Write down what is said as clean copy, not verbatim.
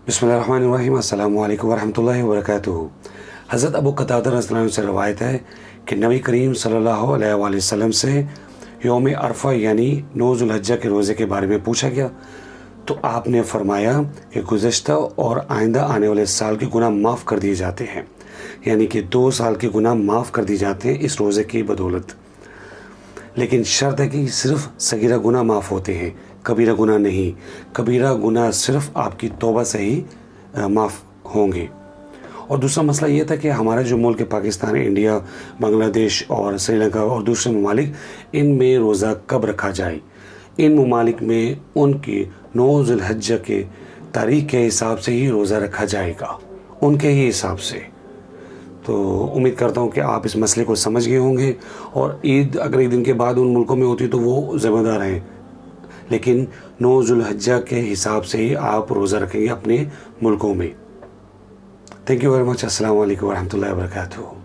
बिस्मिल्लाहिर्रहमानिर्रहीम। अस्सलाम वालेकुम वरहमतुल्लाहि वबरकातुहू। हज़रत अबू क़तादा रज़ियल्लाहु अन्हु से रवायत है कि नबी करीम सल्लल्लाहु अलैहि वसल्लम से यौम अरफा यानी 9 ज़ुल्हिज्जा के रोज़े के बारे में पूछा गया तो आपने फरमाया कि गुज़श्ता और आइंदा आने वाले साल के गुनाह माफ़ कर दिए जाते हैं, यानी कि 2 साल के गुनाह माफ़ कर दिए जाते हैं इस रोज़े की बदौलत। लेकिन शर्त है कि सिर्फ़ सगीरा गुनाह माफ़ होते हैं, कबीरा गुनाह नहीं। कबीरा गुनाह सिर्फ़ आपकी तौबा से ही माफ़ होंगे। और दूसरा मसला ये था कि हमारा जो मुल्क है पाकिस्तान, इंडिया, बांग्लादेश और श्रीलंका और दूसरे ममालिक, इनमें रोज़ा कब रखा जाए। इन ममालिक में उनकी 9 ज़ुल्हिज्जा के तारीख़ के हिसाब से ही रोज़ा रखा जाएगा, उनके ही हिसाब से। तो उम्मीद करता हूँ कि आप इस मसले को समझ गए होंगे और ईद अगर एक दिन के बाद उन मुल्कों में होती तो वो ज़िम्मेदार हैं, लेकिन 9 ज़ुल्हिज्जा के हिसाब से ही आप रोज़ा रखेंगे अपने मुल्कों में। Thank you very much. अस्सलाम वालेकुम वरहमतुल्लाहि वबरकातुहू।